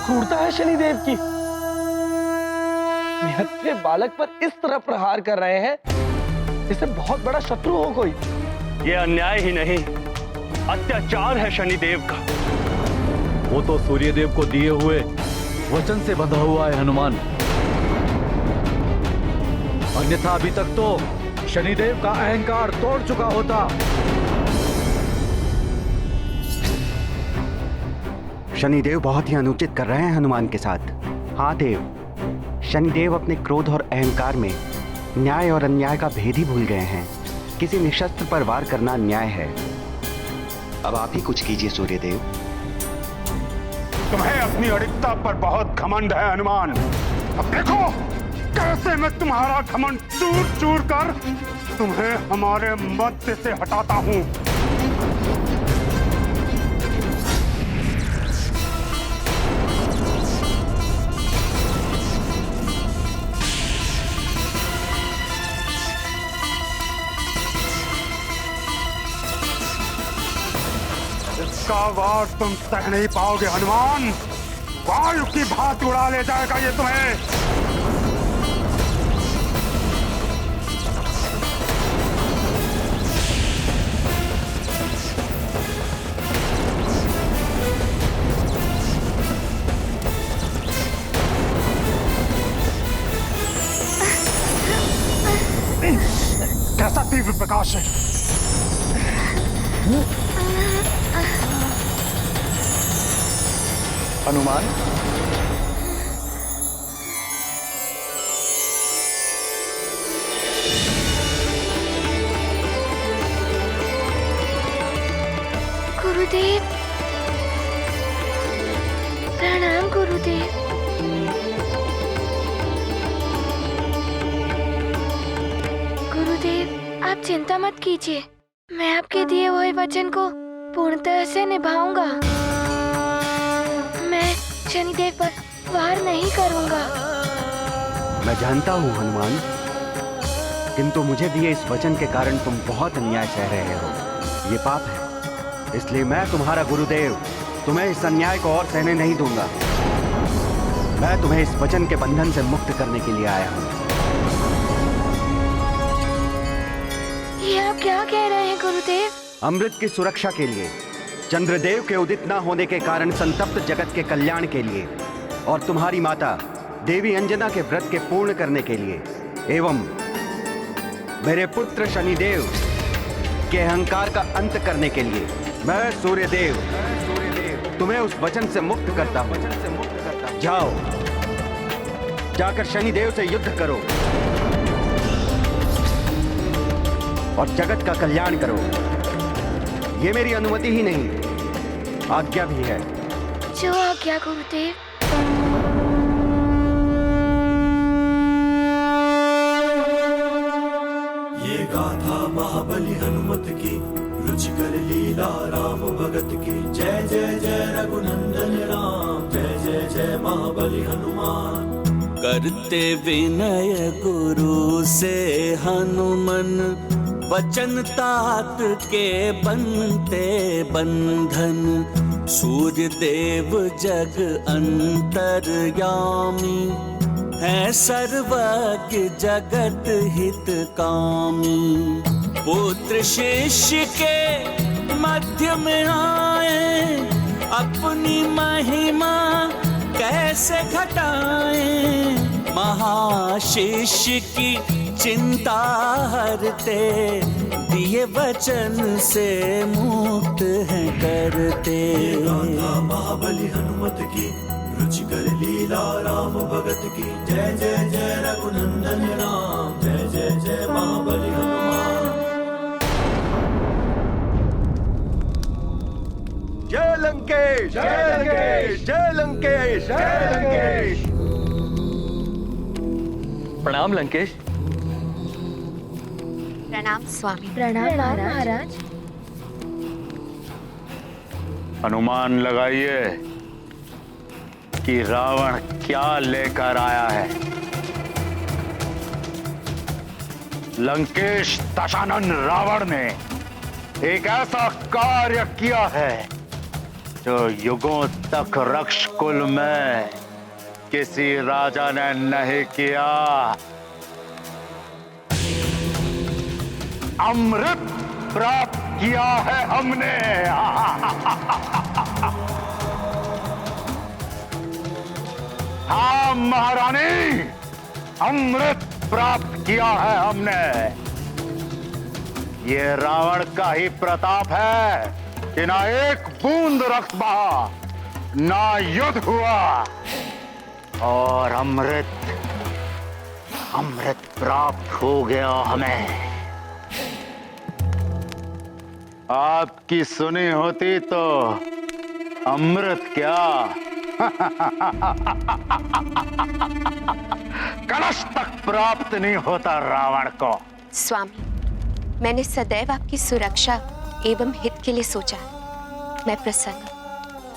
क्रूरता है शनिदेव की। निहत्थे बालक पर इस तरह प्रहार कर रहे हैं जैसे बहुत बड़ा शत्रु हो कोई। ये अन्याय ही नहीं, अत्याचार है शनिदेव का। वो तो सूर्यदेव को दिए हुए वचन से बंधा हुआ है हनुमान, अन्यथा अभी तक तो शनिदेव का अहंकार तोड़ चुका होता। शनिदेव बहुत ही अनुचित कर रहे हैं हनुमान के साथ। हाँ देव, शनिदेव अपने क्रोध और अहंकार में न्याय और अन्याय का भेद ही भूल गए हैं। किसी निशस्त्र पर वार करना अन्याय है। अब आप ही कुछ कीजिए सूर्यदेव। तुम्हें अपनी अड़िकता पर बहुत घमंड है हनुमान। अब देखो कैसे मैं तुम्हारा घमंड चूर चूर कर तुम्हें हमारे मध्य से हटाता हूं। इसका वार तुम सह नहीं पाओगे हनुमान। वायु की भांति उड़ा ले जाएगा ये तुम्हें। कैसा तीव्र प्रकाश है। हनुमान, गुरुदेव, प्रणाम गुरुदेव। गुरुदेव, आप चिंता मत कीजिए, मैं आपके दिए हुए वचन को पूर्णतः से निभाऊंगा। मैं शनिदेव पर वार नहीं करूंगा। मैं जानता हूँ हनुमान, किंतु मुझे दिए इस वचन के कारण तुम बहुत अन्याय सह रहे हो। ये पाप है, इसलिए मैं तुम्हारा गुरुदेव तुम्हें इस अन्याय को और सहने नहीं दूंगा। मैं तुम्हें इस वचन के बंधन से मुक्त करने के लिए आया हूँ। ये आप क्या कह रहे हैं गुरुदेव? अमृत की सुरक्षा के लिए, चंद्रदेव के उदित न होने के कारण संतप्त जगत के कल्याण के लिए, और तुम्हारी माता देवी अंजना के व्रत के पूर्ण करने के लिए, एवं मेरे पुत्र शनिदेव के अहंकार का अंत करने के लिए, मैं सूर्यदेव तुम्हें उस वचन से मुक्त करता हूं। जाओ, जाकर शनिदेव से युद्ध करो और जगत का कल्याण करो। ये मेरी अनुमति ही नहीं, आज्ञा भी है। जो आज्ञा गुरुदेव। ये गाथा महाबली हनुमत की, रुचिकर लीला राम भगत की। जय जय जय रघुनंदन राम, जय जय जय महाबली हनुमान। करते विनय गुरु से हनुमन, वचन तात के बनते बंधन। सूर्य देव जग अंतर्यामी, है सर्वज्ञ जगत हित कामी। पुत्र शिष्य के मध्य में आए, अपनी महिमा कैसे घटाएं। महाशिष्य की चिंता हरते, दिए वचन से मुक्त है करते। महाबली हनुमत की, रुचिकर लीला राम भगत की। जय जय जय रघुनंदन राम, जय जय जय महाबली हनुमान। जय लंकेश, जय लंकेश, जय लंकेश, जय लंकेश। प्रणाम लंकेश। प्रणाम स्वामी। प्रणाम महाराज। अनुमान लगाइए कि रावण क्या लेकर आया है। लंकेश दशानन रावण ने एक ऐसा कार्य किया है जो युगों तक रक्ष कुल में किसी राजा ने नहीं किया। अमृत प्राप्त किया है हमने। हाँ महारानी, अमृत प्राप्त किया है हमने। ये रावण का ही प्रताप है कि ना एक बूंद रक्त बहा, ना युद्ध हुआ, और अमृत प्राप्त हो गया हमें। आपकी सुनी होती तो अमृत क्या कलश तक प्राप्त नहीं होता रावण को। स्वामी, मैंने सदैव आपकी सुरक्षा एवं हित के लिए सोचा। मैं प्रसन्न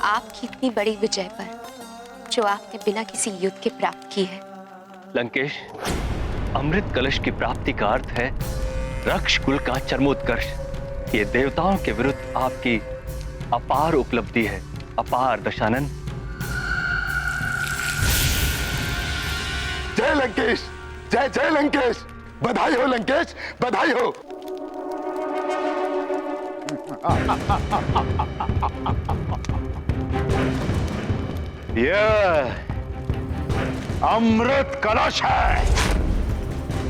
आपकी इतनी बड़ी विजय पर जो आपने बिना किसी युद्ध के प्राप्त की है। लंकेश, अमृत कलश की प्राप्ति का अर्थ है रक्ष कुल का चरमोत्कर्ष। ये देवताओं के विरुद्ध आपकी अपार उपलब्धि है। अपार दशानन। जय लंकेश, जय जय लंकेश। बधाई हो लंकेश, बधाई हो। ये अमृत कलश है।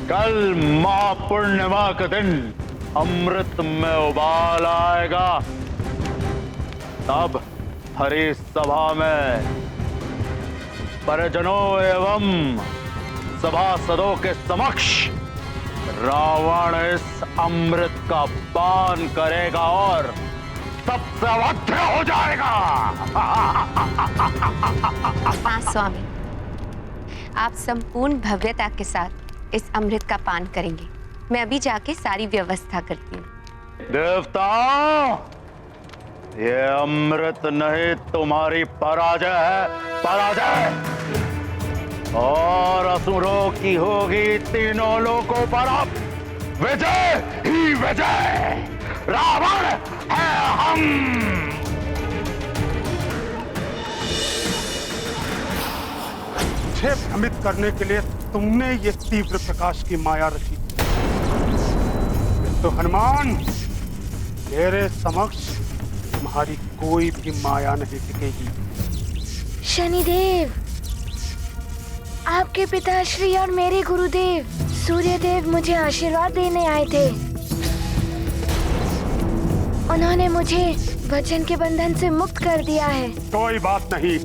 कल महापूर्णिमा के दिन अमृत में उबाल आएगा। तब हरि सभा में परिजनों एवं सभासदों के समक्ष रावण इस अमृत का पान करेगा और सबसे अवध्य हो जाएगा। हाँ स्वामी, आप संपूर्ण भव्यता के साथ इस अमृत का पान करेंगे। मैं अभी जाके सारी व्यवस्था करती हूँ। देवताओं, ये अमृत नहीं तुम्हारी पराजय है, पराजय। और असुरों की होगी तीनों लोकों पर अब विजय ही विजय। रावण है हम। मुझे भ्रमित करने के लिए तुमने ये तीव्र प्रकाश की माया रची। तो हनुमान, मेरे समक्ष तुम्हारी कोई भी माया नहीं टिकेगी। शनिदेव, आपके पिताश्री और मेरे गुरुदेव सूर्यदेव मुझे आशीर्वाद देने आए थे। उन्होंने मुझे वचन के बंधन से मुक्त कर दिया है। कोई बात नहीं,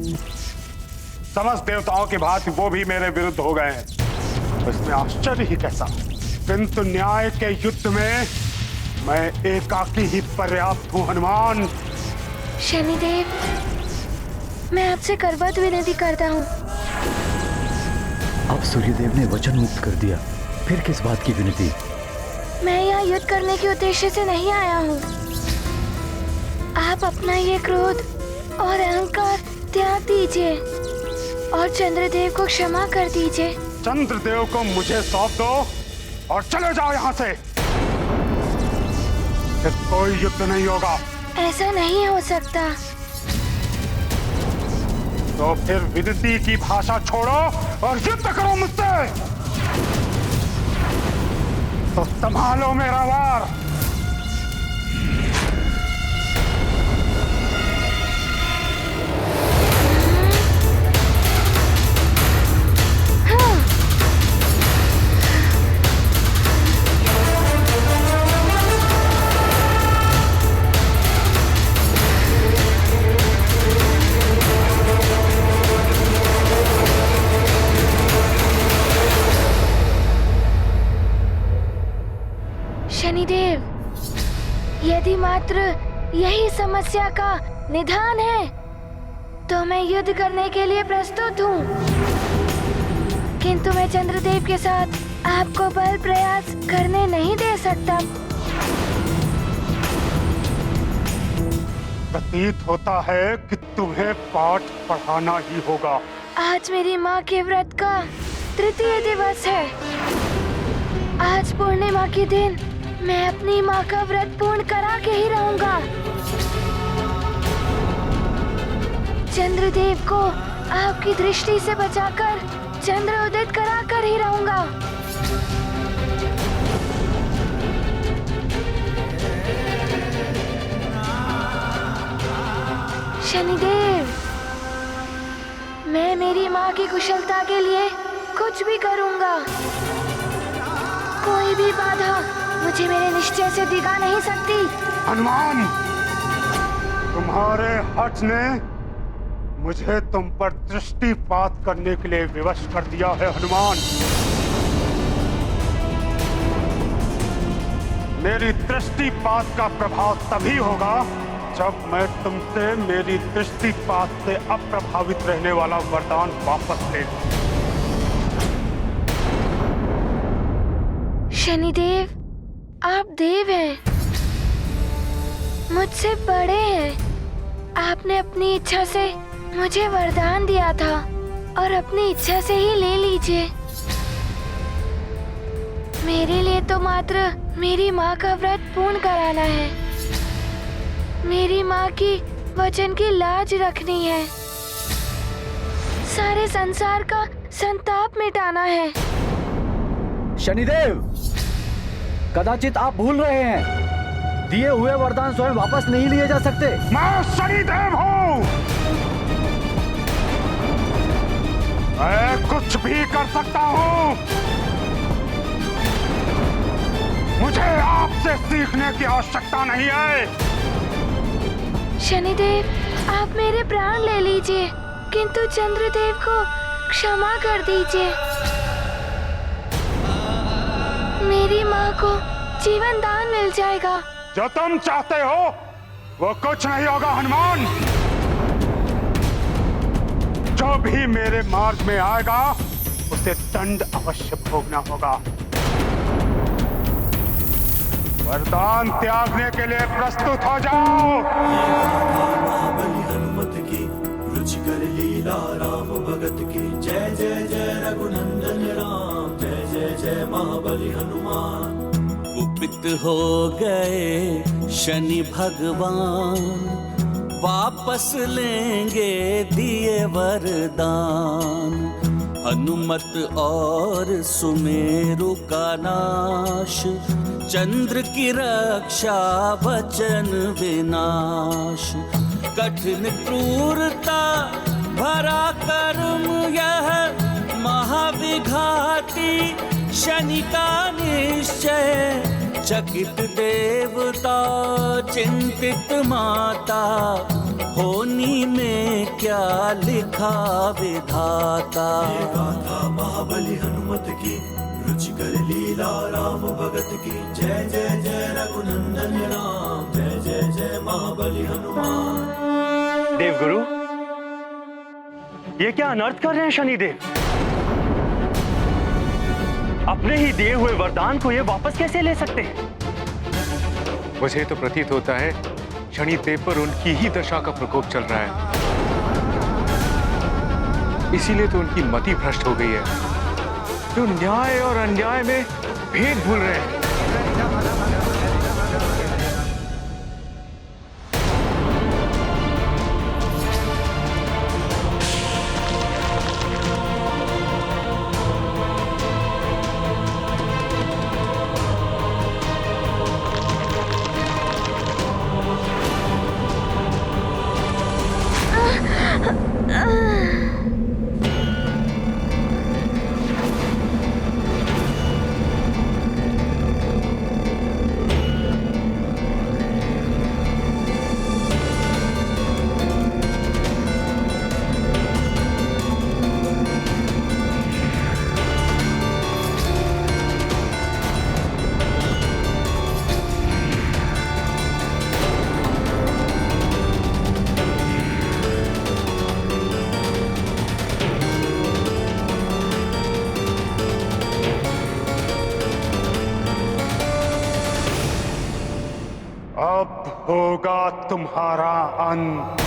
समस्त देवताओं के भांति वो भी मेरे विरुद्ध हो गए हैं। इसमें आश्चर्य ही कैसा। किंतु न्याय के युद्ध में मैं एकाकी ही पर्याप्त हूँ हनुमान। शनिदेव, मैं आपसे करवत विनती करता हूँ। अब सूर्यदेव ने वचन मुक्त कर दिया, फिर किस बात की विनती? मैं यहाँ युद्ध करने के उद्देश्य से नहीं आया हूँ। आप अपना ये क्रोध और अहंकार त्याग दीजिए और चंद्रदेव को क्षमा कर दीजिए। चंद्रदेव को मुझे सौंप दो और चले जाओ यहाँ से। फिर कोई युद्ध नहीं होगा। ऐसा नहीं हो सकता। तो फिर विनती की भाषा छोड़ो और युद्ध करो मुझसे। तो संभालो मेरा वार। शनिदेव, यदि मात्र यही समस्या का निदान है तो मैं युद्ध करने के लिए प्रस्तुत हूँ। किंतु मैं चंद्रदेव के साथ आपको बल प्रयास करने नहीं दे सकता। प्रतीत होता है कि तुम्हें पाठ पढ़ाना ही होगा। आज मेरी माँ के व्रत का तृतीय दिवस है। आज पूर्णिमा के दिन मैं अपनी माँ का व्रत पूर्ण करा के ही रहूंगा। चंद्रदेव को आपकी दृष्टि से बचाकर चंद्र उदित कराकर ही रहूंगा। शनिदेव, मैं मेरी माँ की कुशलता के लिए कुछ भी करूंगा। कोई भी बाधा मुझे मेरे निश्चय से डिगा नहीं सकती। हनुमान, तुम्हारे हठ ने मुझे तुम पर दृष्टिपात करने के लिए विवश कर दिया है। हनुमान, मेरी दृष्टिपात का प्रभाव तभी होगा जब मैं तुमसे मेरी दृष्टिपात से अप्रभावित रहने वाला वरदान वापस ले लूं। शनिदेव, आप देव हैं, मुझसे बड़े हैं। आपने अपनी इच्छा से मुझे वरदान दिया था और अपनी इच्छा से ही ले लीजिए। मेरे लिए तो मात्र मेरी माँ का व्रत पूर्ण कराना है, मेरी माँ की वचन की लाज रखनी है, सारे संसार का संताप मिटाना है। शनिदेव, कदाचित आप भूल रहे हैं, दिए हुए वरदान स्वयं वापस नहीं लिए जा सकते। मैं शनिदेव हूँ, मैं कुछ भी कर सकता हूँ। मुझे आपसे सीखने की आवश्यकता नहीं है। शनिदेव, आप मेरे प्राण ले लीजिए, किंतु चंद्रदेव को क्षमा कर दीजिए। मेरी माँ को जीवन दान मिल जाएगा। जो तुम चाहते हो वो कुछ नहीं होगा हनुमान। जो भी मेरे मार्ग में आएगा उसे दंड अवश्य भोगना होगा। वरदान त्यागने के लिए प्रस्तुत हो जाओ। महाबली हनुमत की रुचिकर लीला राम भगत की। जय जय जय रघुनंदन राम, जय जय जय महाबली हनुमान। कुपित हो गए शनि भगवान, वापस लेंगे दिए वरदान। हनुमत और सुमेरु का नाश, चंद्र की रक्षा वचन विनाश। कठिन क्रूरता भरा कर्म यह महाविघाती, शनि का निश्चय। चकित देवता चिंतित माता, होनी में क्या लिखा विधाता। गाथा महाबली हनुमत की रुचिकर लीला राम भगत की। जय जय जय रघुनंदन राम, जय जय जय महाबली हनुमान। देवगुरु, ये क्या अनर्थ कर रहे हैं शनिदेव? अपने ही दिए हुए वरदान को ये वापस कैसे ले सकते हैं? मुझे तो प्रतीत होता है शनिदेव पर उनकी ही दशा का प्रकोप चल रहा है, इसीलिए तो उनकी मति भ्रष्ट हो गई है। जो न्याय और अन्याय में भेद भूल रहे हैं। अब होगा तुम्हारा अंत।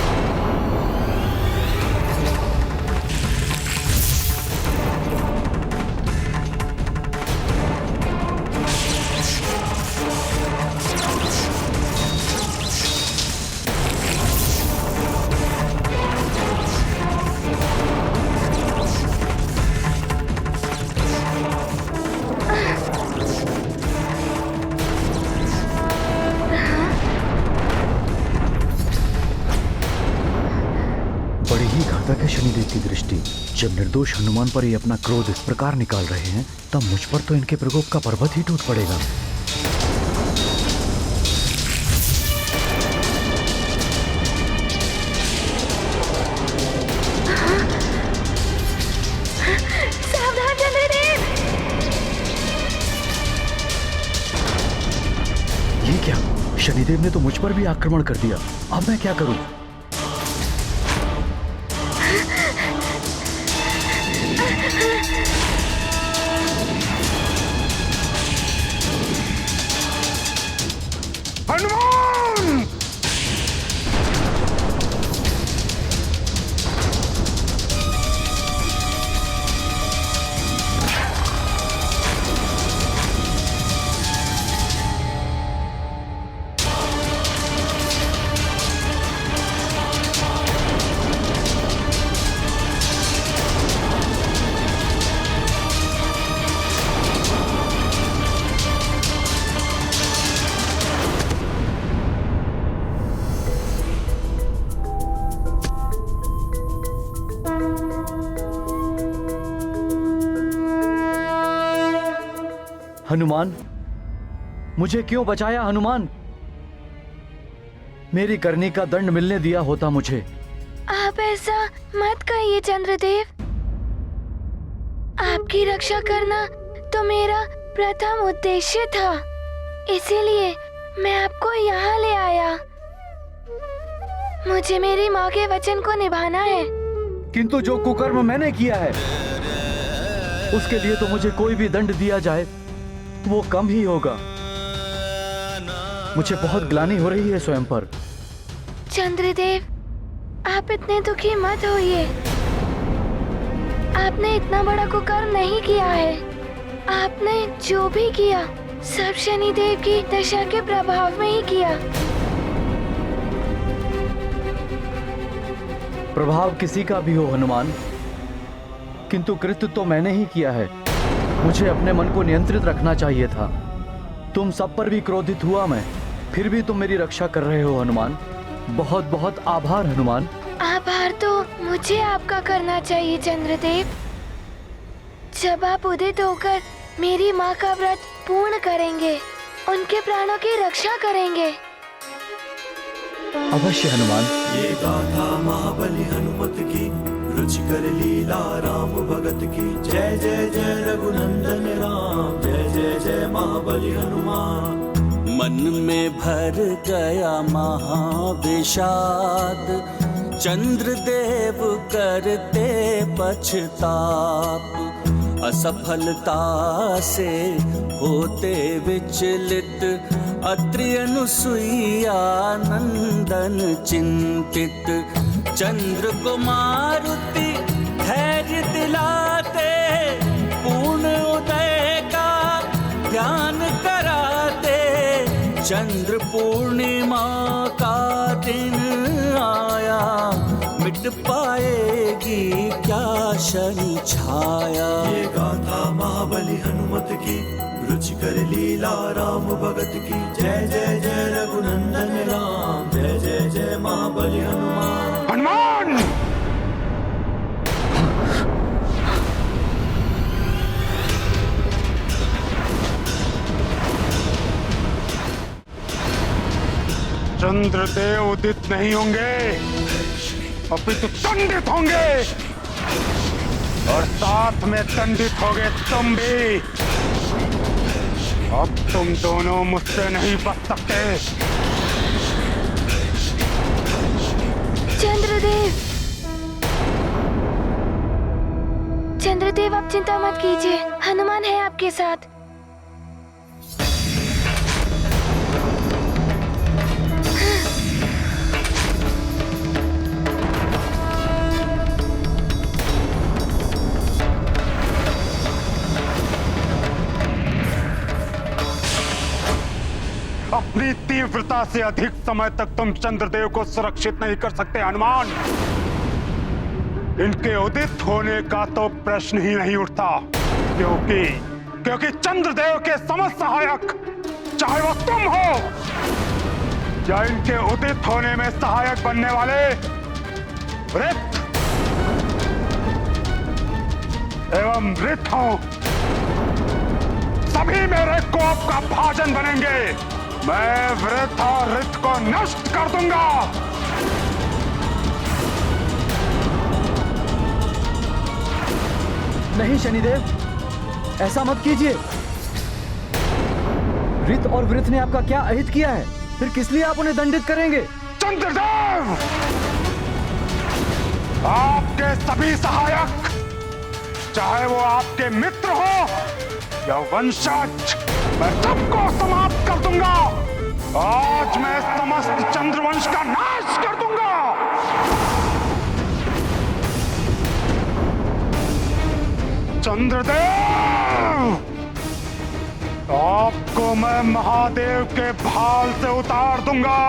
बड़ी ही घातक है शनिदेव की दृष्टि। जब निर्दोष हनुमान पर ये अपना क्रोध इस प्रकार निकाल रहे हैं, तब मुझ पर तो इनके प्रकोप का पर्वत ही टूट पड़ेगा। सावधान चंद्रदेव! ये क्या? शनिदेव ने तो मुझ पर भी आक्रमण कर दिया। अब मैं क्या करूं? हनुमान! हनुमान, मुझे क्यों बचाया हनुमान? मेरी करनी का दंड मिलने दिया होता मुझे। आप ऐसा मत कहिए चंद्रदेव। आपकी रक्षा करना तो मेरा प्रथम उद्देश्य था, इसीलिए मैं आपको यहाँ ले आया। मुझे मेरी माँ के वचन को निभाना है। किंतु जो कुकर्म मैंने किया है, उसके लिए तो मुझे कोई भी दंड दिया जाए वो कम ही होगा। मुझे बहुत ग्लानि हो रही है स्वयं पर। चंद्रदेव, आप इतने दुखी मत होइए। आपने इतना बड़ा कुकर्म नहीं किया है। आपने जो भी किया सब शनिदेव की दशा के प्रभाव में ही किया। प्रभाव किसी का भी हो हनुमान, किंतु कृत्य तो मैंने ही किया है। मुझे अपने मन को नियंत्रित रखना चाहिए था। तुम सब पर भी क्रोधित हुआ मैं, फिर भी तुम मेरी रक्षा कर रहे हो हनुमान। बहुत बहुत आभार हनुमान। आभार तो मुझे आपका करना चाहिए चंद्रदेव। जब आप उदित होकर मेरी माँ का व्रत पूर्ण करेंगे, उनके प्राणों की रक्षा करेंगे। अवश्य हनुमान। ये गाथा महाबली हनुमत की, रुचिकर लीला राम भगत की। जय जय जय रघुनंदन राम, जय जय जय महाबली हनुमान। मन में भर गया महाविषाद, चंद्रदेव करते पछताप। असफलता से होते विचलित, अत्रि अनुसुईया नंदन चिंतित। चंद्र को मारुति धैर्य दिलाते, पूर्ण उदय का ध्यान कराते। चंद्र पूर्णिमा का दिन आया, मिट पाएगी क्या शनि छाया। ये गाथा महाबली हनुमत की, रुचिकर लीला राम भगत की। जय जय जय रघुनंदन राम, जय जय जय महाबली हनुमान। हनुमान! चंद्रदेव उदित नहीं होंगे, अपितु दंडित होंगे, और साथ में दंडित होगे तुम भी। अब तुम दोनों मुझसे नहीं बच सकते। चंद्रदेव, चंद्रदेव आप चिंता मत कीजिए, हनुमान है आपके साथ। अपनी तीव्रता से अधिक समय तक तुम चंद्रदेव को सुरक्षित नहीं कर सकते हनुमान। इनके उदित होने का तो प्रश्न ही नहीं उठता, क्योंकि चंद्रदेव के समस्त सहायक, चाहे वो तुम हो या इनके उदित होने में सहायक बनने वाले वृत्त, एवं वृत्त हूं, सभी मेरे कोप का भाजन बनेंगे। मैं वृत्त और रित को नष्ट कर दूंगा। नहीं शनिदेव, ऐसा मत कीजिए। रित और वृत्त ने आपका क्या अहित किया है? फिर किस लिए आप उन्हें दंडित करेंगे? चंद्रदेव, आपके सभी सहायक, चाहे वो आपके मित्र हो या वंशज, मैं सबको समाप्त कर दूंगा। आज मैं समस्त चंद्रवंश का नाश कर दूंगा। चंद्रदेव, आपको मैं महादेव के भाल से उतार दूंगा।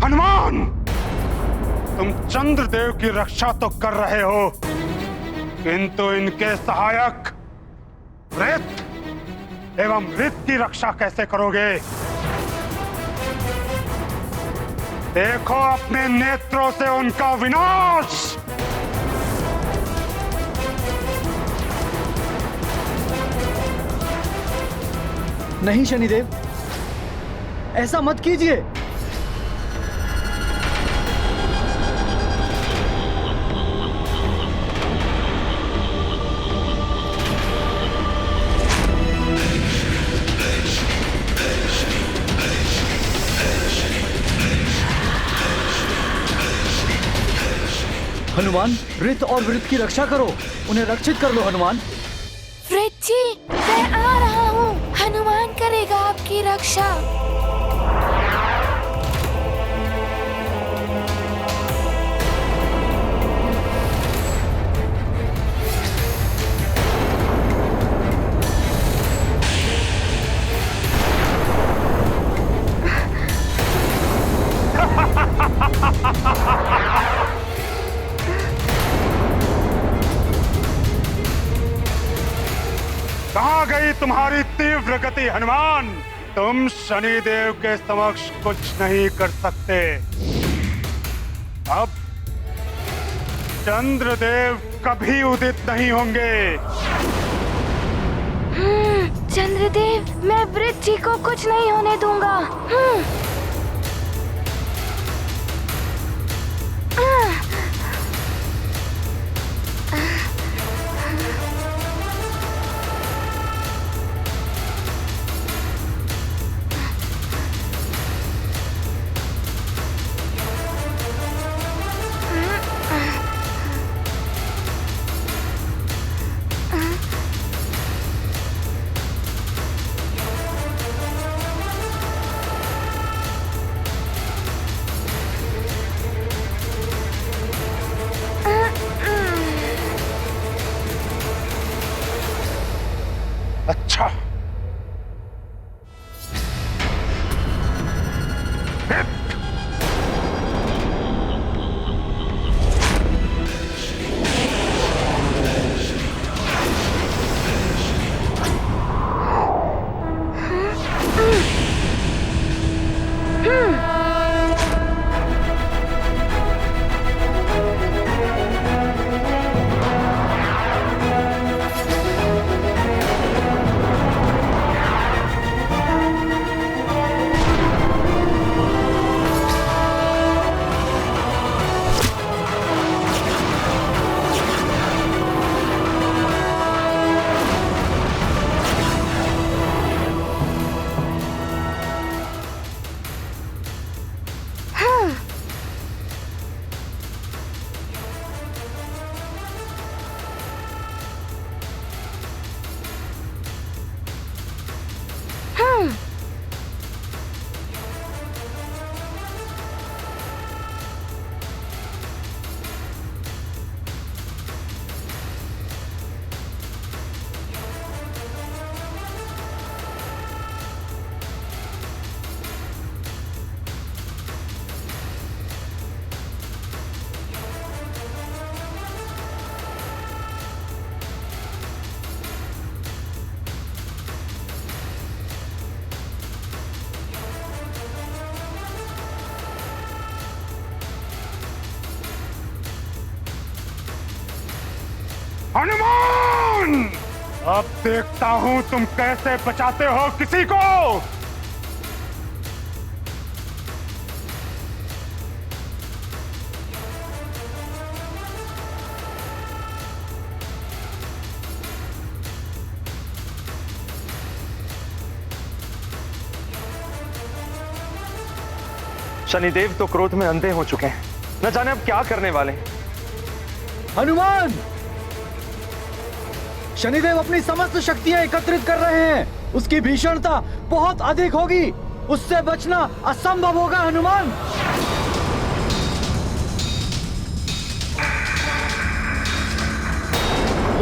हनुमान, तुम चंद्रदेव की रक्षा तो कर रहे हो, किंतु इनके सहायक वृत्त एवं रित की रक्षा कैसे करोगे? देखो अपने नेत्रों से उनका विनाश। नहीं शनिदेव, ऐसा मत कीजिए। हनुमान, रित और वृत्त की रक्षा करो, उन्हें रक्षित कर लो। हनुमान, वृत्त जी, मैं आ रहा हूँ। हनुमान करेगा आपकी रक्षा। कहां गई तुम्हारी तीव्र गति हनुमान? तुम शनिदेव के समक्ष कुछ नहीं कर सकते। अब चंद्रदेव कभी उदित नहीं होंगे। चंद्रदेव, मैं वृत्त जी को कुछ नहीं होने दूंगा। अच्छा, हनुमान, अब देखता हूं तुम कैसे बचाते हो किसी को। शनिदेव तो क्रोध में अंधे हो चुके हैं, न जाने अब क्या करने वाले हैं। हनुमान, शनिदेव अपनी समस्त शक्तियां एकत्रित कर रहे हैं। उसकी भीषणता बहुत अधिक होगी, उससे बचना असंभव होगा हनुमान।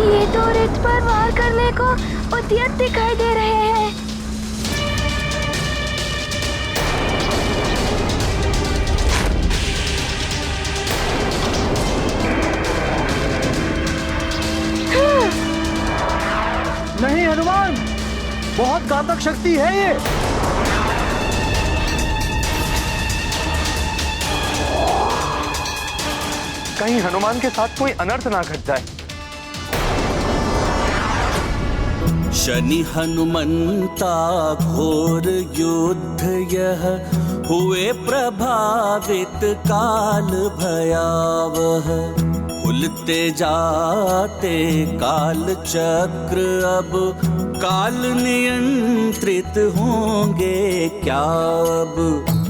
ये तो रित पर वार करने को उद्यत दिखाई दे रहे हैं। नहीं हनुमान, बहुत घातक शक्ति है ये। कहीं हनुमान के साथ कोई अनर्थ ना घट जाए। शनि हनुमंता घोर युद्ध यह हुए प्रभावित काल भयावह। भूलते जाते काल चक्र अब काल नियंत्रित होंगे क्या अब।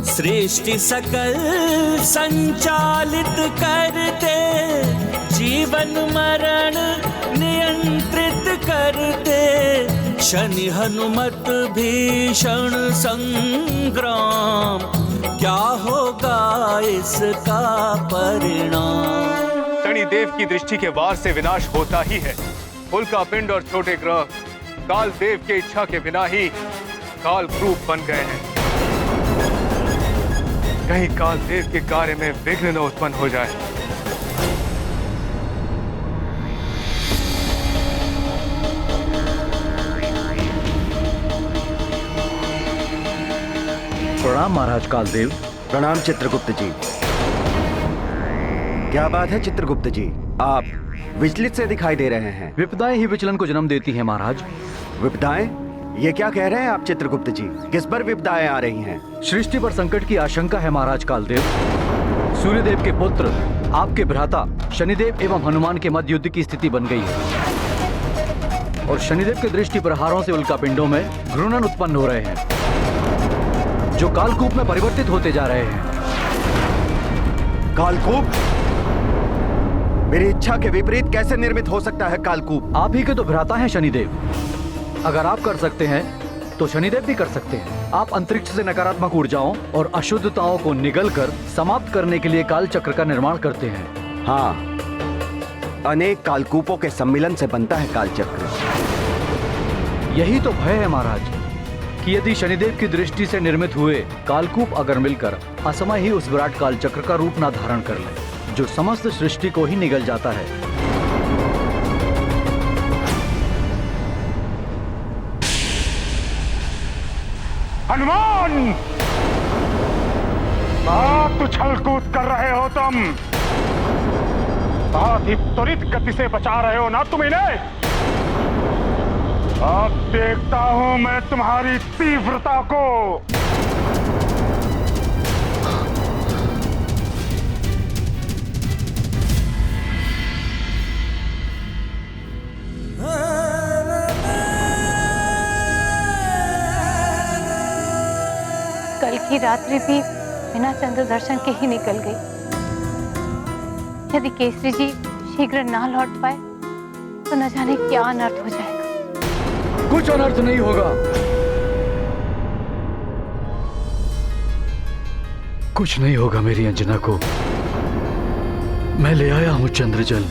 सृष्टि सकल संचालित करते जीवन मरण नियंत्रित करते। शनि हनुमत भीषण संग्राम क्या होगा इसका परिणाम। शनिदेव की दृष्टि के वार से विनाश होता ही है। उल्का पिंड और छोटे ग्रह काल देव की इच्छा के बिना ही काल रूप बन गए हैं। कहीं काल देव के कार्य में विघ्न न उत्पन्न हो जाए। प्रणाम महाराज कालदेव। प्रणाम चित्रगुप्त जी। क्या बात है चित्रगुप्त जी, आप विचलित से दिखाई दे रहे हैं। विपदाएं ही विचलन को जन्म देती हैं महाराज। विपदाएं? ये क्या कह रहे हैं आप चित्रगुप्त जी? किस पर विपदाएं आ रही हैं? सृष्टि पर संकट की आशंका है महाराज कालदेव। सूर्यदेव के पुत्र आपके भ्राता शनिदेव एवं हनुमान के मध्य युद्ध की स्थिति बन गई है और शनिदेव के दृष्टि प्रहारों से उल्कापिंडों में घूर्णन उत्पन्न हो रहे हैं जो कालकूप में परिवर्तित होते जा रहे हैं। कालकूप? मेरी इच्छा के विपरीत कैसे निर्मित हो सकता है कालकूप? आप ही के तो भ्राता हैं शनिदेव। अगर आप कर सकते हैं तो शनिदेव भी कर सकते हैं। आप अंतरिक्ष से नकारात्मक ऊर्जाओं और अशुद्धताओं को निगलकर समाप्त करने के लिए काल चक्र का निर्माण करते हैं। हाँ, अनेक कालकूपों के सम्मिलन से बनता है काल चक्र। यही तो भय है महाराज कि यदि शनिदेव की दृष्टि से निर्मित हुए कालकूप अगर मिलकर असमय ही उस विराट काल चक्र का रूप न धारण कर ले जो समस्त सृष्टि को ही निगल जाता है। हनुमान, बहुत उछल कूद कर रहे हो तुम। बहुत ही त्वरित गति से बचा रहे हो ना तुम इन्हें। अब देखता हूं मैं तुम्हारी तीव्रता को। कल की रात्रि भी बिना चंद्र दर्शन के ही निकल गई। यदि केसरी जी शीघ्र ना लौट पाए तो न जाने क्या अनर्थ हो जाएगा। कुछ अनर्थ नहीं होगा। कुछ नहीं होगा मेरी अंजना को। मैं ले आया हूं चंद्रजल।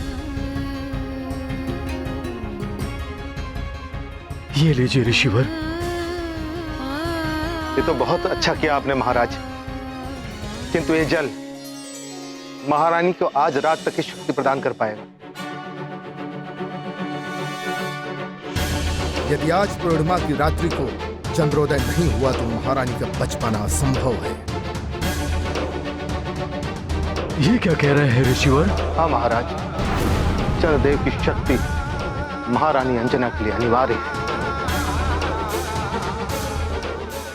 ये लीजिए ऋषिवर। ये तो बहुत अच्छा किया आपने महाराज, किंतु ये जल महारानी को आज रात तक की शक्ति प्रदान कर पाएगा। यदि आज पूर्णिमा की रात्रि को चंद्रोदय नहीं हुआ तो महारानी का बच पाना असंभव है। ये क्या कह रहे हैं ऋषिवर? हाँ महाराज, चंद्रदेव की शक्ति महारानी अंजना के लिए अनिवार्य है।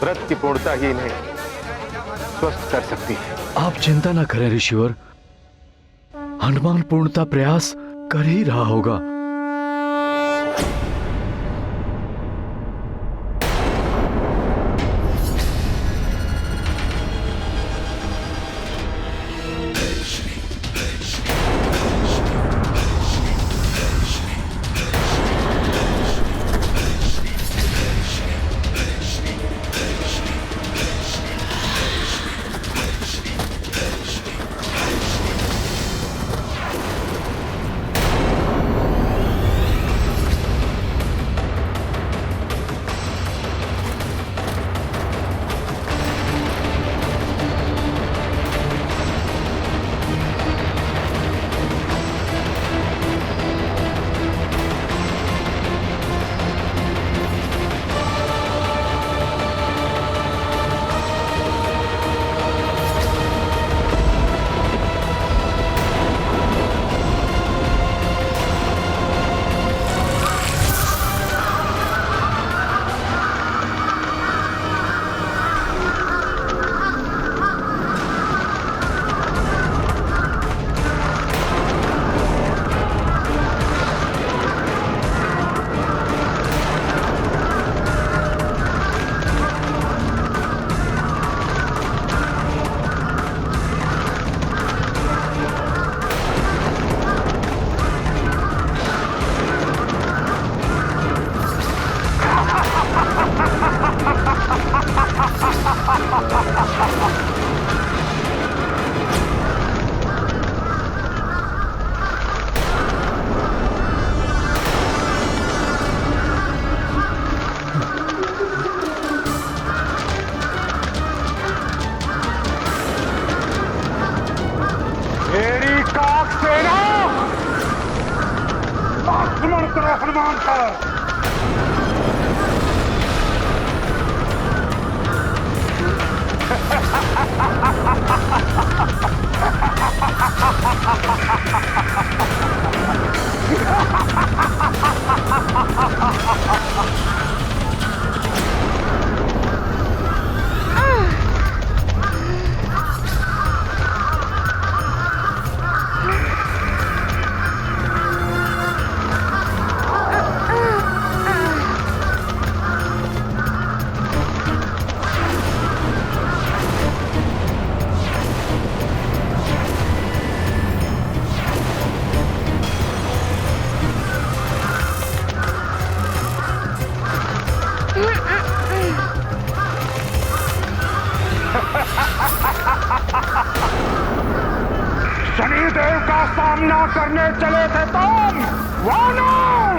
व्रत की पूर्णता ही इन्हें स्वस्थ कर सकती है। आप चिंता ना करें ऋषिवर, हनुमान पूर्णता प्रयास कर ही रहा होगा। हनुमान पर। शनिदेव का सामना करने चले थे तुम वानर।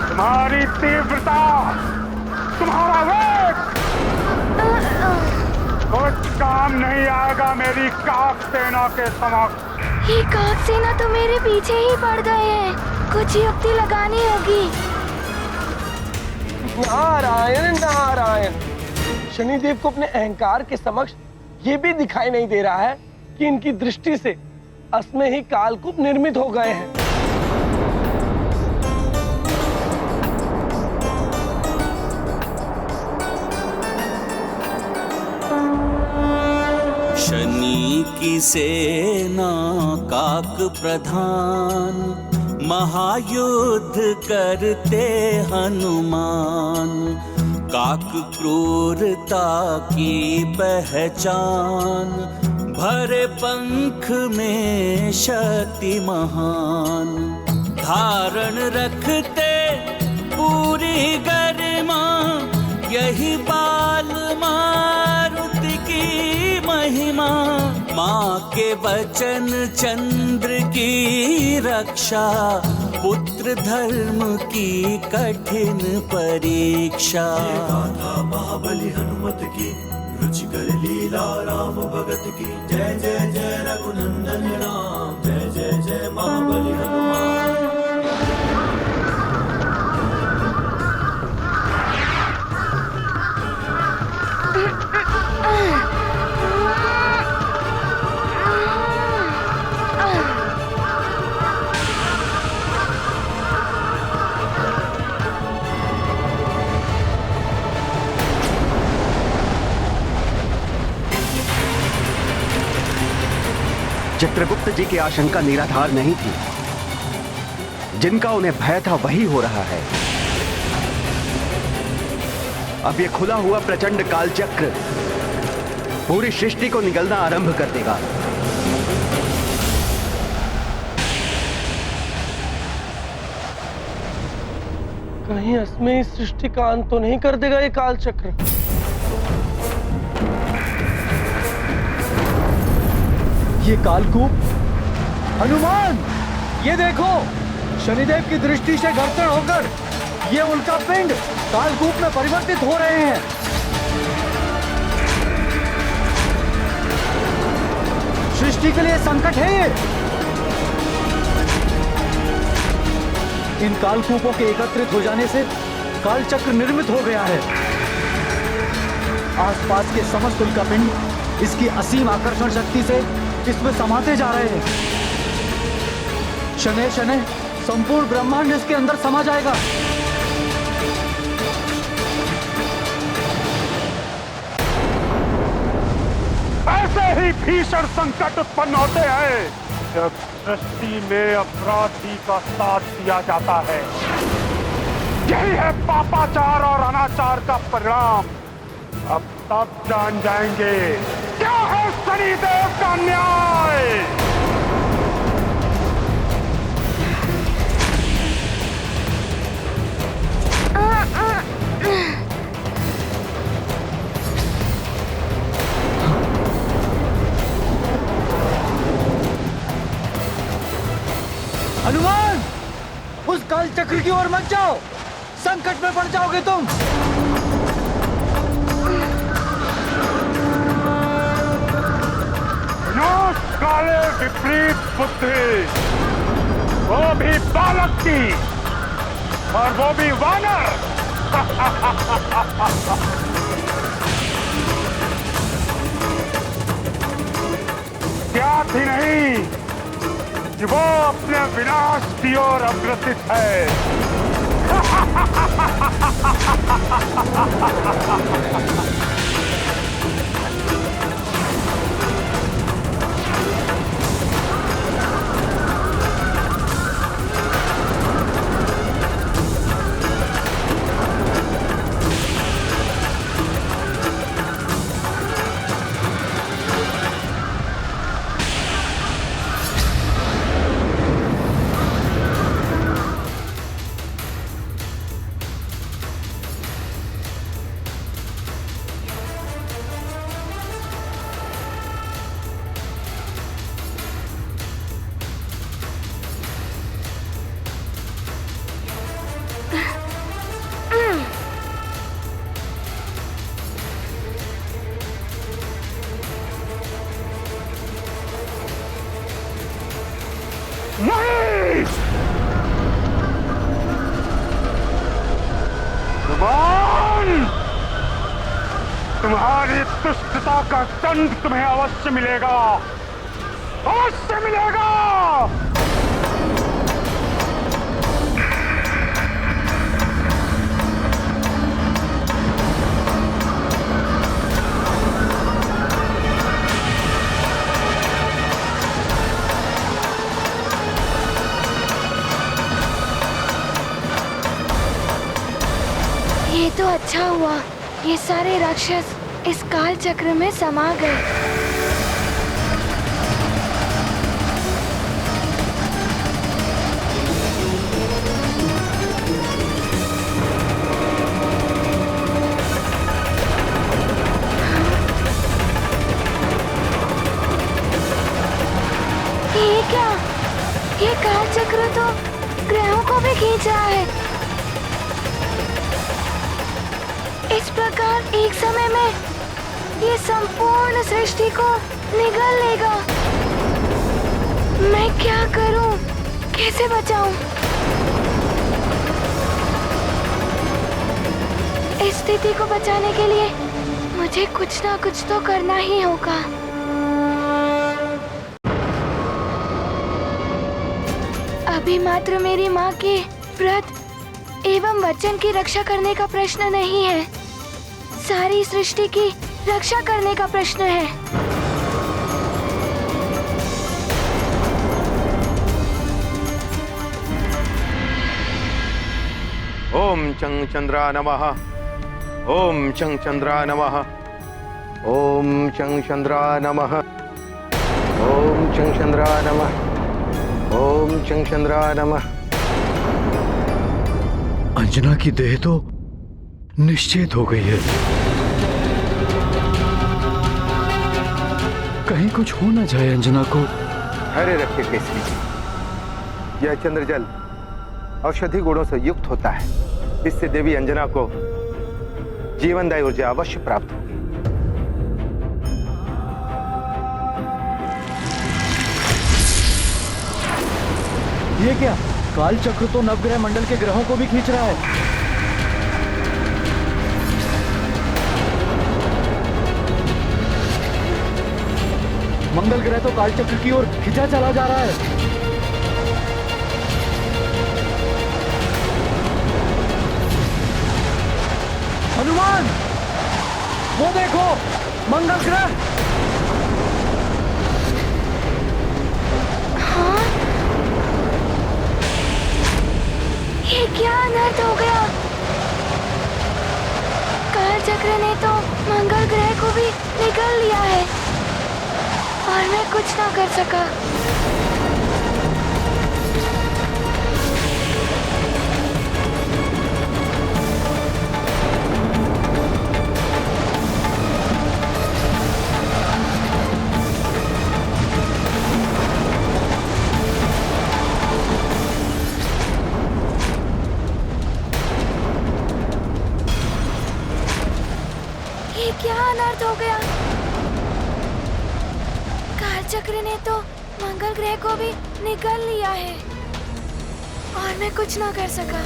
तुम्हारी तीव्रता, तुम्हारा वेग कुछ काम नहीं आएगा मेरी काक सेना के समक्ष। ये काक सेना तो मेरे पीछे ही पड़ गए हैं, कुछ युक्ति लगानी होगी। नारायण नारायण। शनिदेव को अपने अहंकार के समक्ष ये भी दिखाई नहीं दे रहा है कि इनकी दृष्टि से असमय ही कालकूप निर्मित हो गए हैं। शनि की सेना काक प्रधान, महायुद्ध करते हनुमान। काक क्रूरता की पहचान, भरे पंख में शक्ति महान। धारण रखते पूरी गरिमा, यही बाल मारुति की महिमा। माँ के वचन चंद्र की रक्षा, पुत्र धर्म की कठिन परीक्षा। गाथा महाबली हनुमत की, रुचिकर लीला राम भगत की। जय जय जय रघुनंदन राम, जय जय जय महाबली हनुमान। चित्रगुप्त जी की आशंका निराधार नहीं थी। जिनका उन्हें भय था वही हो रहा है। अब ये खुला हुआ प्रचंड कालचक्र पूरी सृष्टि को निगलना आरंभ कर देगा। कहीं असमय इस सृष्टि का अंत तो नहीं कर देगा ये कालचक्र। ये कालकूप, हनुमान, ये देखो, शनिदेव की दृष्टि से घर्षण होकर ये उनका पिंड कालकूप में परिवर्तित हो रहे हैं। सृष्टि के लिए संकट है ये। इन कालकूपों के एकत्रित हो जाने से कालचक्र निर्मित हो गया है। आसपास के समस्त उल्कापिंड इसकी असीम आकर्षण शक्ति से इसमें समाते जा रहे हैं। शनैः शनैः संपूर्ण ब्रह्मांड इसके अंदर समा जाएगा। ऐसे ही भीषण संकट उत्पन्न होते हैं जब सृष्टि में अपराधी का साथ दिया जाता है। यही है पापाचार और अनाचार का परिणाम। अब तब जान जाएंगे क्या है शनिदेव का न्याय। हनुमान, उस कालचक्र की ओर मत जाओ, संकट में पड़ जाओगे तुम। नाश काले विपरीत बुद्धि, वो भी बालक की, और वो भी वानर। क्या थी नहीं कि वो अपने विनाश की ओर अग्रसित है। नहीं! तुम्हारी दुष्टता का दंड तुम्हें अवश्य मिलेगा, अवश्य मिलेगा। ये तो अच्छा हुआ, ये सारे राक्षस इस काल चक्र में समा गए। ये क्या? ये काल चक्र तो ग्रहों को भी खींच रहा है। इस प्रकार एक समय में ये संपूर्ण सृष्टि को निगल लेगा। मैं क्या करूं? कैसे बचाऊं? इस स्थिति को बचाने के लिए मुझे कुछ ना कुछ तो करना ही होगा। अभी मात्र मेरी माँ के व्रत एवं वचन की रक्षा करने का प्रश्न नहीं है, सारी सृष्टि की रक्षा करने का प्रश्न है। ओम चंग चंद्रा नमः। ओम चंग चंद्रा नमः। ओम चंग चंद्रा नमः। ओम चंग चंद्रा नमः। ओम चंग चंद्रा नमः। अंजना की देह तो निश्चित हो गई है। कहीं कुछ हो ना जाए अंजना को। धैर्य रखिए केसरी जी, यह चंद्रजल औषधि गुणों से युक्त होता है। इससे देवी अंजना को जीवनदायी ऊर्जा अवश्य प्राप्त होगी। ये क्या? काल चक्र तो नवग्रह मंडल के ग्रहों को भी खींच रहा है। मंगल ग्रह तो काल चक्र की ओर खिंचा चला जा रहा है। हनुमान, वो देखो, मंगल ग्रह। हाँ? ये क्या अनर्थ हो गया? काल चक्र ने तो मंगल ग्रह को भी निगल लिया है और मैं कुछ ना कर सका। ये क्या अनर्थ हो गया? काल चक्र ने तो मंगल ग्रह को भी निगल लिया है और मैं कुछ ना कर सका।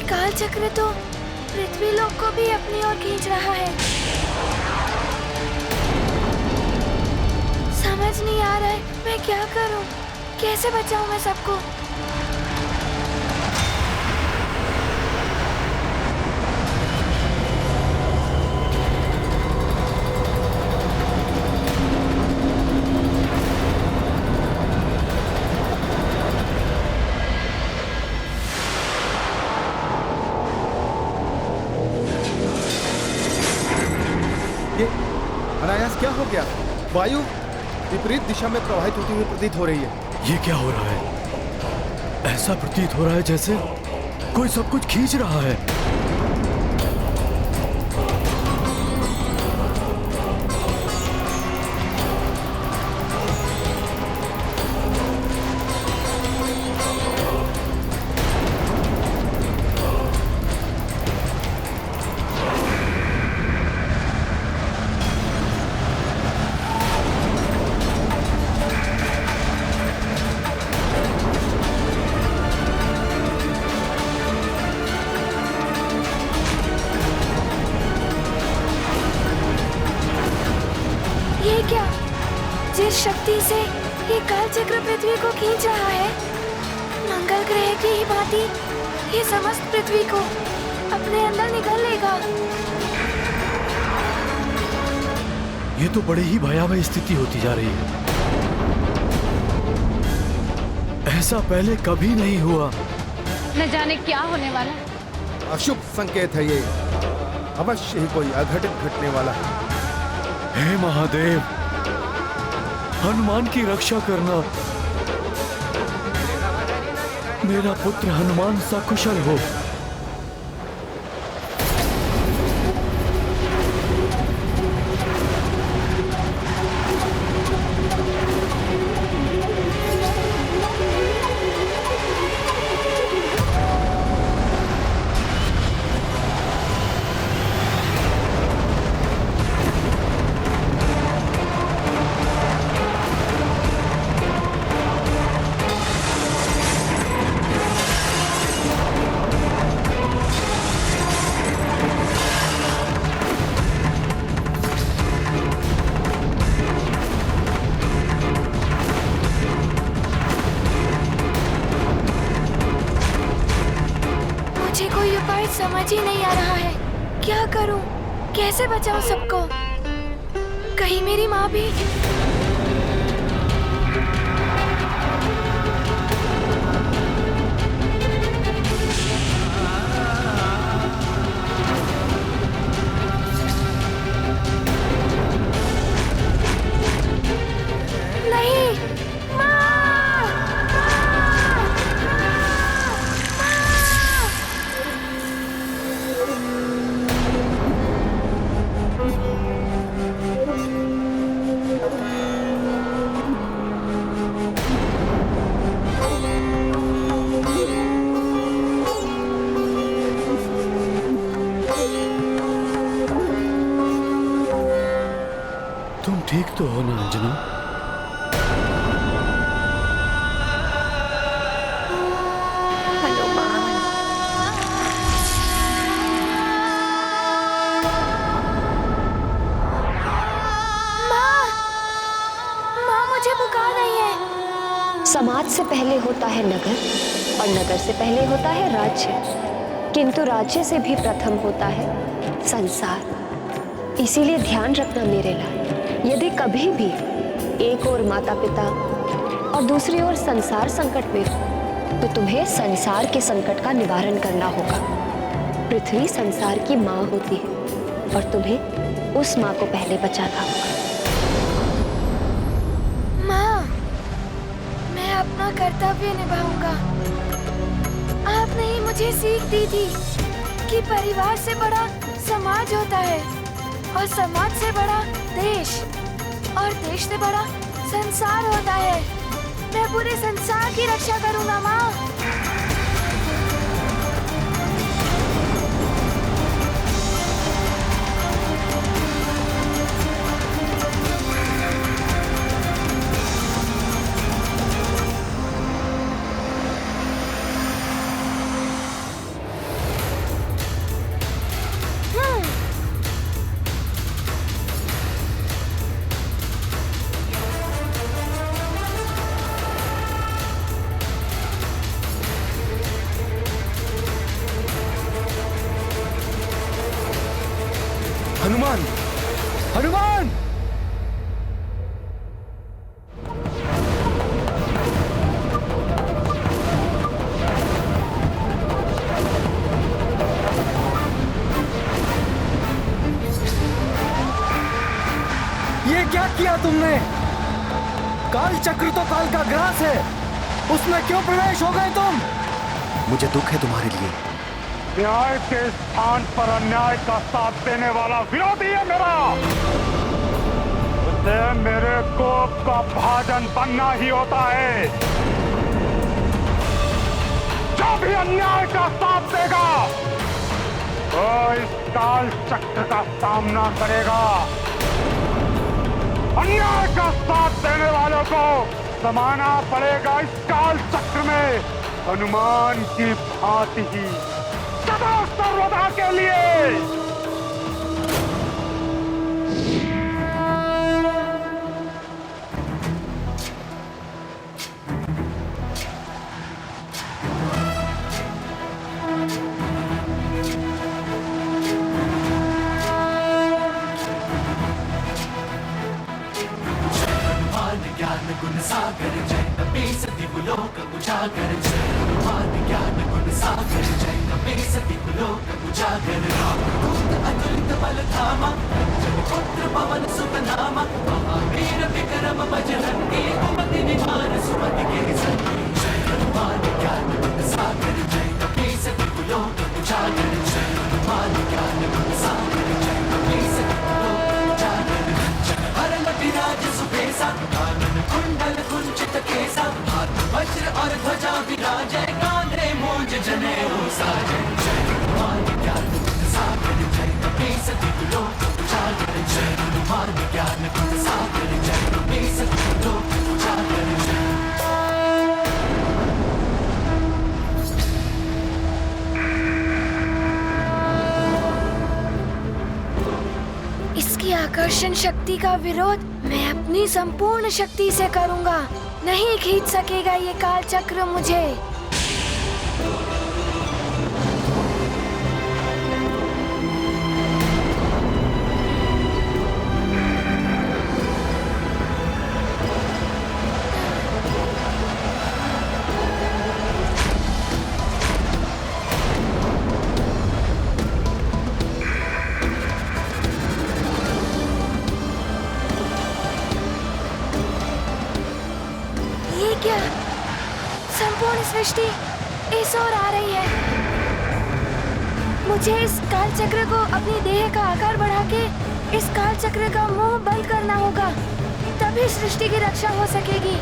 काल चक्र तो पृथ्वी लोक को भी अपनी ओर खींच रहा है। समझ नहीं आ रहा है मैं क्या करूं, कैसे बचाऊं मैं सबको। अनायास क्या हो गया? वायु विपरीत दिशा में प्रवाहित होती हुई प्रतीत हो रही है। ये क्या हो रहा है? ऐसा प्रतीत हो रहा है जैसे कोई सब कुछ खींच रहा है। जिस शक्ति से ये काल चक्र पृथ्वी को खींच रहा है, मंगल ग्रह की ही भांति ये समस्त पृथ्वी को अपने अंदर निगल लेगा। ये तो बड़ी ही भयावह स्थिति होती जा रही है। ऐसा पहले कभी नहीं हुआ। न जाने क्या होने वाला है। अशुभ संकेत है ये, अवश्य ही कोई अघटित घटने वाला है। हे महादेव, हनुमान की रक्षा करना। मेरा पुत्र हनुमान सकुशल हो। समझ ही नहीं आ रहा है क्या करूं, कैसे बचाऊं सबको। कहीं मेरी माँ भी। तुम ठीक तो हो ना अंजना? समाज से पहले होता है नगर और नगर से पहले होता है राज्य, किंतु राज्य से भी प्रथम होता है संसार। इसीलिए ध्यान रखना मेरे लाल, यदि कभी भी एक ओर माता पिता और दूसरी ओर संसार संकट में हो तो तुम्हें संसार के संकट का निवारण करना होगा। पृथ्वी संसार की माँ होती है और तुम्हें उस माँ को पहले बचाना होगा। अपना कर्तव्य निभाऊंगा। आपने ही मुझे सीख दी थी कि परिवार से बड़ा समाज होता है और समाज से बड़ा देश और देश से बड़ा संसार होता है। मैं पूरे संसार की रक्षा करूंगा माँ। हनुमान! हनुमान! ये क्या किया तुमने? काल चक्र तो काल का ग्रास है, उसमें क्यों प्रवेश हो गए तुम? मुझे दुख है तुम्हारे लिए। न्याय के स्थान पर अन्याय का साथ देने वाला विरोधी है मेरा। उसे मेरे कोप का भाजन बनना ही होता है। जो भी अन्याय का साथ देगा वो इस काल चक्र का सामना करेगा। अन्याय का साथ देने वालों को समाना पड़ेगा इस काल चक्र में हनुमान की भांति ही सदा सर्वदा के लिए। ज्ञान गुण सागर जय कपी सती बुलोक उजागर जय हनुमान ज्ञान गुण सागर जय कपी सती बुलोक उजागर राम दूत अतुलित बल धामा जन पुत्र पवन सुत नामा महावीर विक्रम बजरंगी कुमति निवार सुमति के संगी जय हनुमान ज्ञान गुण सागर जय कपी सती बुलोक उजागर जय हनुमान ज्ञान गुण सागर जय कपी सती बुलोक उजागर जय हरण विराज सुबेसा कुंडल कुंचित केसा हाथ वज्र और ध्वजा विराजय कांधे मूंज जनेऊ साजय जय हनुमान ज्ञान गुण सागर जय कपी सती बुलोक उजागर जय हनुमान ज्ञान गुण सागर जय कपी सती बुलोक उजागर जय। इसकी आकर्षण शक्ति का विरोध मैं अपनी संपूर्ण शक्ति से करूंगा। नहीं खींच सकेगा ये काल चक्र मुझे। क्या संपूर्ण सृष्टि इस ओर आ रही है। मुझे इस काल चक्र को अपनी देह का आकार बढ़ा के इस काल चक्र का मुंह बंद करना होगा, तभी सृष्टि की रक्षा हो सकेगी।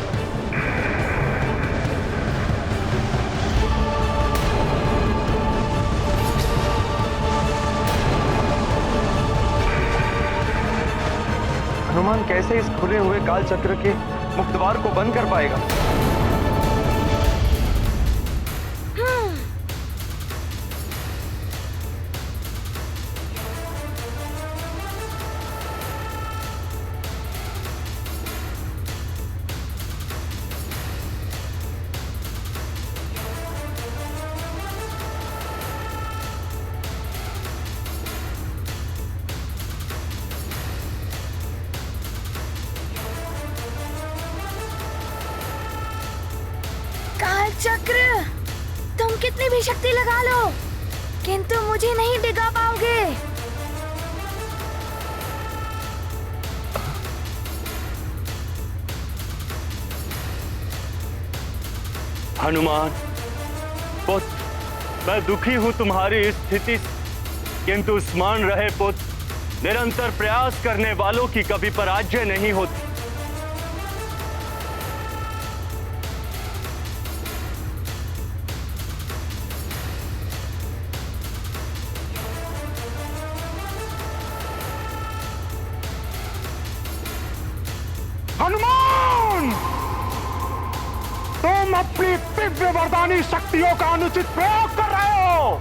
हनुमान कैसे इस खुले हुए काल चक्र के मुक्त द्वार को बंद कर पाएगा? चक्र, तुम कितनी भी शक्ति लगा लो, किंतु मुझे नहीं डिगा पाओगे। हनुमान पुत्र, मैं दुखी हूं तुम्हारी इस स्थिति से, किंतु स्मरण रहे पुत्र, निरंतर प्रयास करने वालों की कभी पराजय नहीं होती। हनुमान, तुम अपनी दिव्य वरदानी शक्तियों का अनुचित प्रयोग कर रहे हो।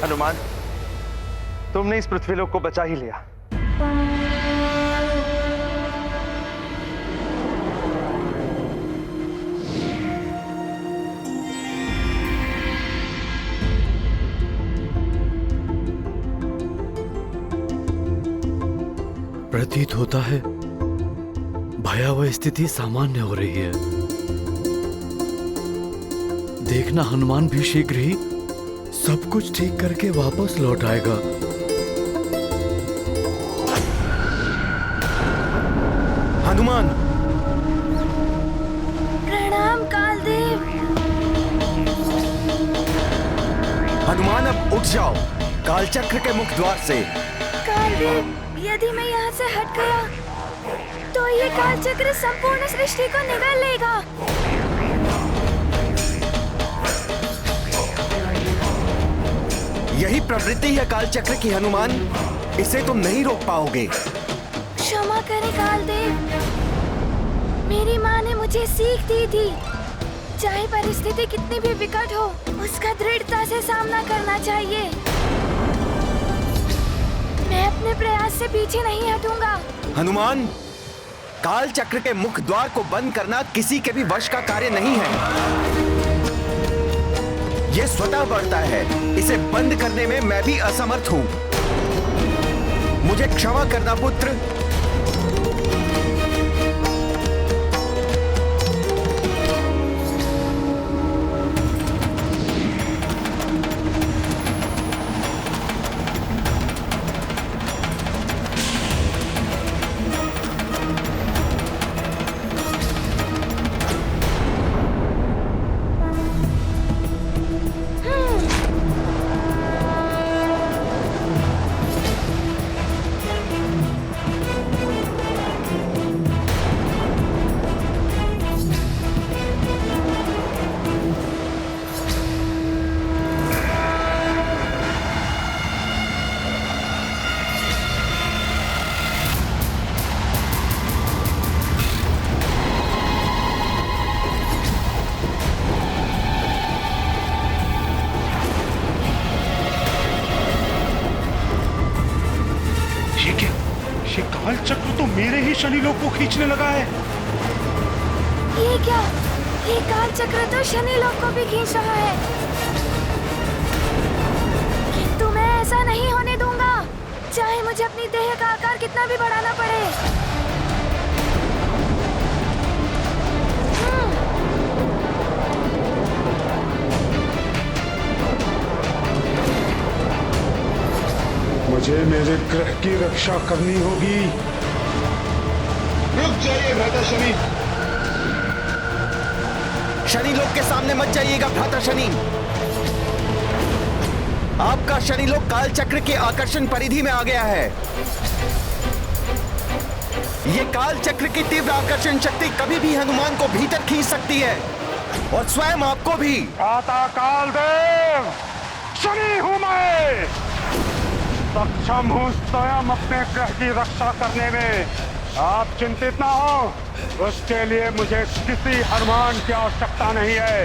हनुमान, तुमने इस पृथ्वीलोक को बचा ही लिया। प्रतीत होता है भयावह स्थिति सामान्य हो रही है। देखना हनुमान भी शीघ्र ही सब कुछ ठीक करके वापस लौट आएगा। हनुमान, प्रणाम कालदेव। हनुमान अब उठ जाओ कालचक्र के मुख द्वार से। कालदेव, यदि मैं यहाँ से हट गया तो ये कालचक्र संपूर्ण सृष्टि को निगल लेगा। यही प्रवृत्ति है कालचक्र की हनुमान, इसे तुम नहीं रोक पाओगे। क्षमा करें कालदेव, मेरी माँ ने मुझे सीख दी थी, चाहे परिस्थिति कितनी भी विकट हो, उसका दृढ़ता से सामना करना चाहिए। मैं अपने प्रयास से पीछे नहीं हटूंगा। हनुमान, काल चक्र के मुख द्वार को बंद करना किसी के भी वश का कार्य नहीं है। यह स्वतः बढ़ता है, इसे बंद करने में मैं भी असमर्थ हूं। मुझे क्षमा करना पुत्र। चक्र तो मेरे ही शनि लोक को खींचने लगा है। ये क्या? ये काल चक्र तो शनि लोक को भी खींच रहा है। किंतु मैं ऐसा नहीं होने दूंगा, चाहे मुझे अपनी देह का आकार कितना भी बढ़ाना पड़े। मुझे मेरे ग्रह की रक्षा करनी होगी। रुक जाइए भ्राता शनि। शनि लोक के सामने मत जाइएगा भ्राता शनि। आपका शनि लोक काल चक्र के आकर्षण परिधि में आ गया है। ये काल चक्र की तीव्र आकर्षण शक्ति कभी भी हनुमान को भीतर खींच सकती है और स्वयं आपको भी। भ्राता काल देव, शनि हूं मैं, सक्षम हूं स्वयं अपने ग्रह की रक्षा करने में। आप चिंतित ना हो, उसके लिए मुझे किसी हनुमान की आवश्यकता नहीं है।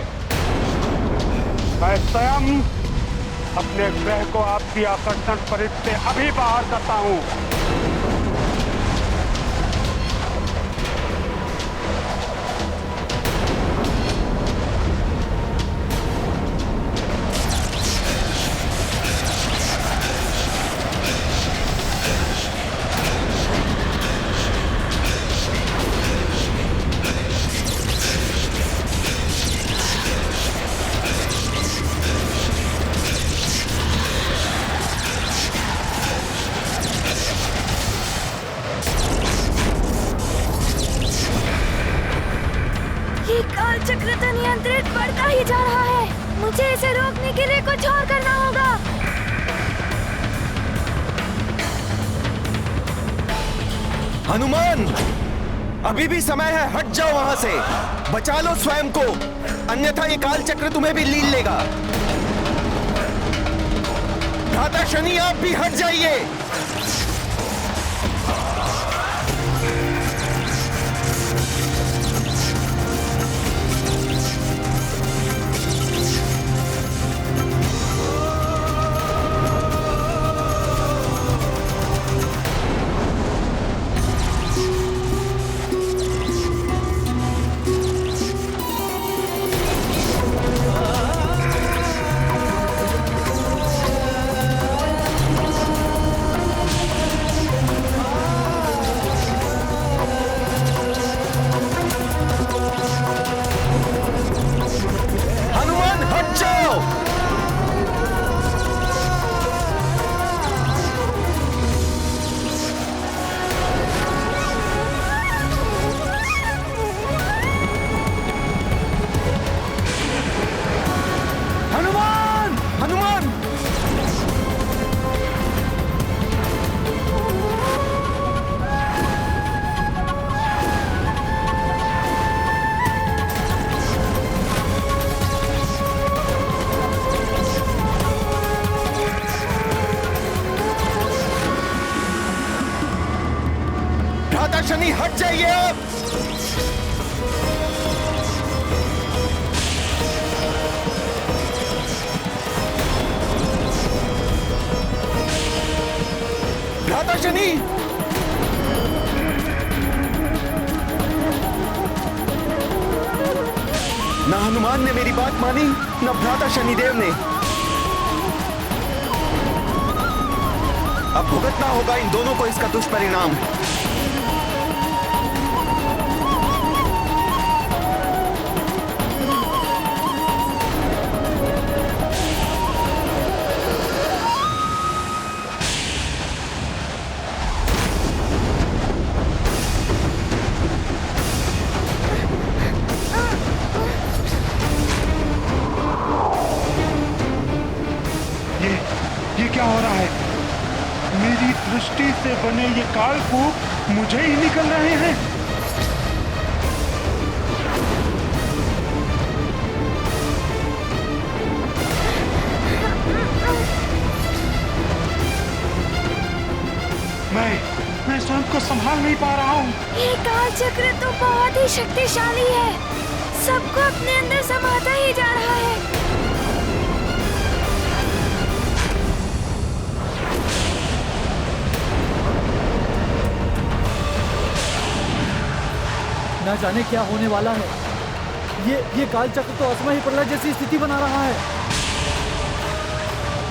मैं स्वयं अपने ग्रह को आपकी आकर्षण परिधि से अभी बाहर करता हूं। चक्र तो नियंत्रित बढ़ता ही जा रहा है। मुझे इसे रोकने के लिए कुछ और करना होगा। हनुमान, अभी भी समय है, हट जाओ वहां से। बचा लो स्वयं को, अन्यथा ये काल चक्र तुम्हें भी लील लेगा। भ्राता शनि, आप भी हट जाइए। शनि, हट जाइए आप। भ्राता शनि, ना हनुमान ने मेरी बात मानी, ना भ्राता शनिदेव ने। अब भुगतना होगा इन दोनों को इसका दुष्परिणाम। ये क्या हो रहा है? मेरी दृष्टि से बने ये कालकूप मुझे ही निकल रहे हैं। मैं स्वयं को संभाल नहीं पा रहा हूँ। ये काल चक्र तो बहुत ही शक्तिशाली है, सबको अपने अंदर समाता ही जा रहा है। ना जाने क्या होने वाला है। ये काल चक्र तो असमय ही प्रलय जैसी स्थिति बना रहा है।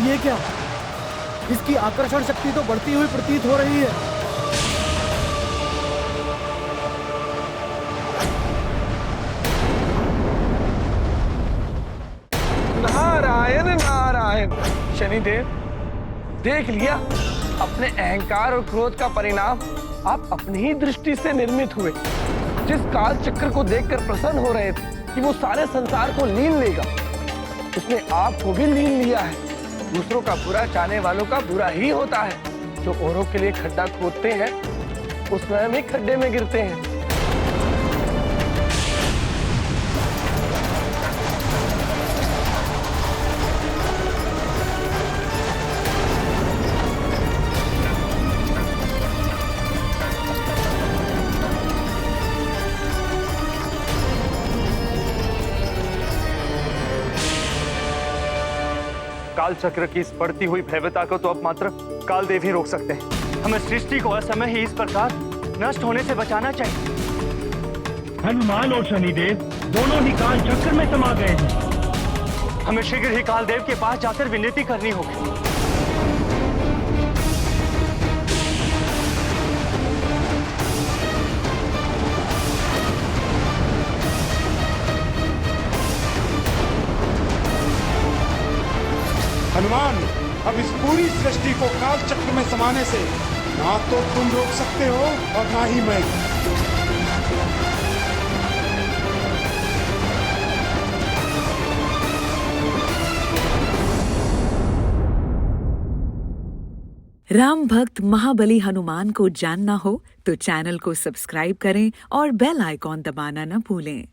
ये क्या? इसकी आकर्षण शक्ति तो बढ़ती हुई प्रतीत हो रही है। नारायण नारायण। शनिदेव, देख लिया अपने अहंकार और क्रोध का परिणाम। आप अपनी ही दृष्टि से निर्मित हुए। जिस काल चक्र को देखकर प्रसन्न हो रहे थे कि वो सारे संसार को लीन लेगा, उसने आपको भी लीन लिया है। दूसरों का बुरा चाहने वालों का बुरा ही होता है। जो औरों के लिए खड्डा खोदते हैं, वो स्वयं ही खड्डे में गिरते हैं। काल चक्र की इस बढ़ती हुई भयवता को तो अब मात्र काल देव ही रोक सकते हैं। हमें सृष्टि को असमय ही इस प्रकार नष्ट होने से बचाना चाहिए। हनुमान और शनिदेव दोनों ही काल चक्र में समा गए हैं। हमें शीघ्र ही काल देव के पास जाकर विनती करनी होगी। हनुमान, अब इस पूरी सृष्टि को काल चक्र में समाने से ना तो तुम रोक सकते हो और ना ही मैं। राम भक्त महाबली हनुमान को जानना हो तो चैनल को सब्सक्राइब करें और बेल आइकॉन दबाना न भूलें।